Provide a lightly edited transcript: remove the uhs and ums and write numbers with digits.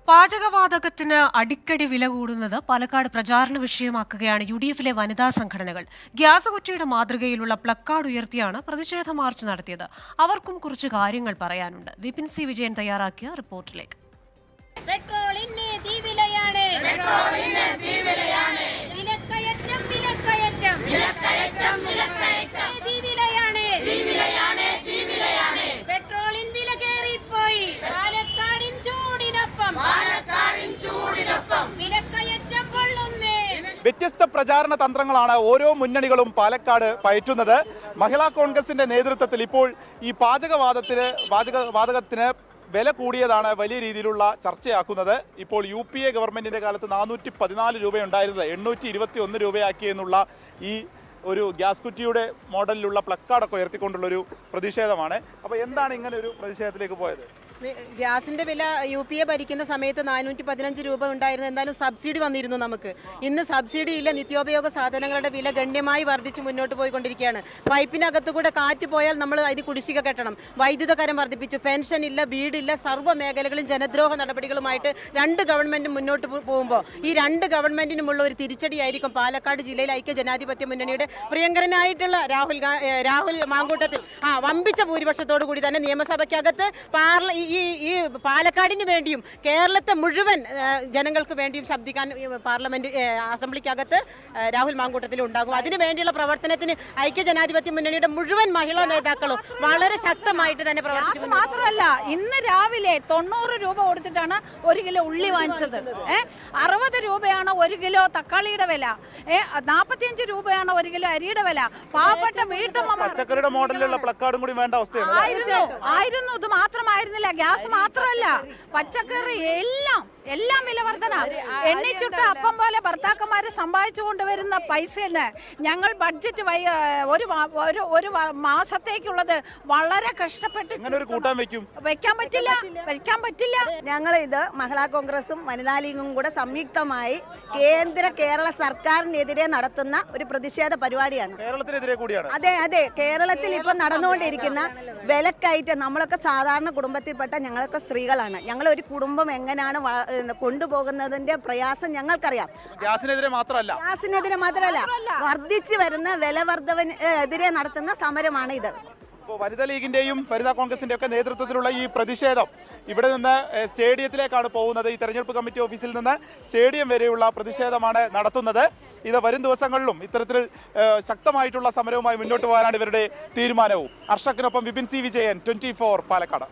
പാചകവാതകത്തിന് അടിക്കടി വില കൂടുന്നത് പാലക്കാട് പ്രചാരണ വിഷയമാക്കുകയാണ് യുഡിഎഫിലെ വനിതാ സംഘടനകൾ. ഗ്യാസ് കുറ്റിയുടെ മാതൃകയിലുള്ള പ്ലക്കാർഡ് ഉയർത്തിയാണ് പ്രതിഷേധ മാർച്ച് നടത്തിയത്. അവർക്കും കുറച്ച് കാര്യങ്ങൾ പറയാനുണ്ട്. വിപിൻ സി വിജയൻ തയ്യാറാക്കിയ റിപ്പോർട്ടിലേക്ക്. വ്യത്യസ്ത പ്രചാരണ തന്ത്രങ്ങളാണ് ഓരോ മുന്നണികളും പാലക്കാട് പയറ്റുന്നത്. മഹിളാ കോൺഗ്രസിന്റെ നേതൃത്വത്തിൽ ഇപ്പോൾ ഈ പാചകവാതകത്തിന് വില കൂടിയതാണ് വലിയ രീതിയിലുള്ള ചർച്ചയാക്കുന്നത്. ഇപ്പോൾ UPA ഗവൺമെന്റിന്റെ കാലത്ത് 414 രൂപയുണ്ടായിരുന്നത് 821 രൂപയാക്കിയെന്നുള്ള ഈ ഒരു ഗ്യാസ് കുറ്റിയുടെ മോഡലിലുള്ള പ്ലക്കാർഡൊക്കെ ഉയർത്തിക്കൊണ്ടുള്ളൊരു പ്രതിഷേധമാണ്. അപ്പോൾ എന്താണ് ഇങ്ങനെ ഒരു പ്രതിഷേധത്തിലേക്ക് പോയത്? ഗ്യാസിന്റെ വില UPA ഭരിക്കുന്ന സമയത്ത് 415 രൂപ ഉണ്ടായിരുന്നു. എന്തായാലും സബ്സിഡി വന്നിരുന്നു. നമുക്ക് ഇന്ന് സബ്സിഡി ഇല്ല. നിത്യോപയോഗ സാധനങ്ങളുടെ വില ഗണ്യമായി വർദ്ധിച്ച് മുന്നോട്ട് പോയിക്കൊണ്ടിരിക്കുകയാണ്. പൈപ്പിനകത്ത് കൂടെ കാറ്റ് പോയാൽ നമ്മൾ അതിന് കുടിശ്ശിക കെട്ടണം. വൈദ്യുത കരം വർദ്ധിപ്പിച്ചു. പെൻഷൻ ഇല്ല, വീടില്ല. സർവ്വ മേഖലകളും ജനദ്രോഹ നടപടികളുമായിട്ട് രണ്ട് ഗവൺമെന്റും മുന്നോട്ട് പോകുമ്പോൾ ഈ രണ്ട് ഗവൺമെന്റിനുമുള്ള ഒരു തിരിച്ചടിയായിരിക്കും പാലക്കാട് ജില്ലയിൽ ഐക്യ ജനാധിപത്യ മുന്നണിയുടെ പ്രിയങ്കരനായിട്ടുള്ള രാഹുൽ മാങ്കൂട്ടത്തിൽ വമ്പിച്ച ഭൂരിപക്ഷത്തോടു കൂടി തന്നെ നിയമസഭയ്ക്കകത്ത് ഈ പാലക്കാടിന് വേണ്ടിയും കേരളത്തെ മുഴുവൻ ജനങ്ങൾക്ക് വേണ്ടിയും ശബ്ദിക്കാൻ പാർലമെന്റ് അസംബ്ലിക്കകത്ത് രാഹുൽ മാങ്കൂട്ടത്തിൽ ഉണ്ടാകും. അതിനു വേണ്ടിയുള്ള പ്രവർത്തനത്തിന് ഐക്യ ജനാധിപത്യ മുന്നണിയുടെ മുഴുവൻ മഹിളാ നേതാക്കളും വളരെ ശക്തമായിട്ട് തന്നെ പ്രവർത്തിച്ചു. മാത്രമല്ല, ഇന്ന് രാവിലെ 90 രൂപ കൊടുത്തിട്ടാണ് 1 കിലോ ഉള്ളി വാങ്ങിച്ചത്. 60 രൂപയാണ് 1 കിലോ തക്കാളിയുടെ വില. 45 രൂപയാണ് 1 കിലോ അരിയുടെ വില. പാവപ്പെട്ട വീട്ടമ്മമാരുടെ മോഡലിലുള്ള പ്ലക്കാർഡും കൂടി വേണ്ട അവസ്ഥയാണ്. ആയിരുന്നു. ഇത് മാത്രമായിരുന്നില്ല, ഗ്യാസ് മാത്രമല്ല, പച്ചക്കറി എല്ലാം വില വർധന. എണ്ണിച്ചുട്ട അപ്പം പോലെ ഭർത്താക്കന്മാര് സമ്പാദിച്ചു കൊണ്ടുവരുന്ന പൈസന് ഞങ്ങൾ ബഡ്ജറ്റ് ഒരു മാസത്തേക്കുള്ളത് വളരെ കഷ്ടപ്പെട്ട് വെക്കാൻ പറ്റില്ല. ഞങ്ങൾ ഇത് മഹിളാ കോൺഗ്രസും വനിതാ ലീഗും കൂടെ സംയുക്തമായി കേരള സർക്കാരിനെതിരെ നടത്തുന്ന ഒരു പ്രതിഷേധ പരിപാടിയാണ്. അതെ, കേരളത്തിൽ ഇപ്പൊ നടന്നുകൊണ്ടിരിക്കുന്ന വിലക്കയറ്റം. നമ്മളൊക്കെ സാധാരണ കുടുംബത്തിൽപ്പെട്ട ഞങ്ങളൊക്കെ സ്ത്രീകളാണ്. ഞങ്ങൾ ഒരു കുടുംബം എങ്ങനെയാണ് കൊണ്ടുപോകുന്നതിന്റെ പ്രയാസം ഞങ്ങൾക്കറിയാം. ഗ്യാസിനെതിരെ മാത്രമല്ല വർദ്ധിച്ചു വരുന്ന വില വർധനവിനെതിരെ നടത്തുന്ന സമരമാണ് ഇത്. വനിതാ ലീഗിന്റെയും വനിതാ കോൺഗ്രസിന്റെ ഒക്കെ നേതൃത്വത്തിലുള്ള ഈ പ്രതിഷേധം ഇവിടെ നിന്ന് സ്റ്റേഡിയത്തിലേക്കാണ് പോകുന്നത്. ഈ തെരഞ്ഞെടുപ്പ് കമ്മിറ്റി ഓഫീസിൽ നിന്ന് സ്റ്റേഡിയം വരെയുള്ള പ്രതിഷേധമാണ് നടത്തുന്നത്. ഇത് വരും ദിവസങ്ങളിലും ഇത്തരത്തിൽ ശക്തമായിട്ടുള്ള സമരവുമായി മുന്നോട്ട് പോകാനാണ് ഇവരുടെ തീരുമാനവും. അർഷക്കിനൊപ്പം വിപിൻ സി വിജയൻ, 24 പാലക്കാട്.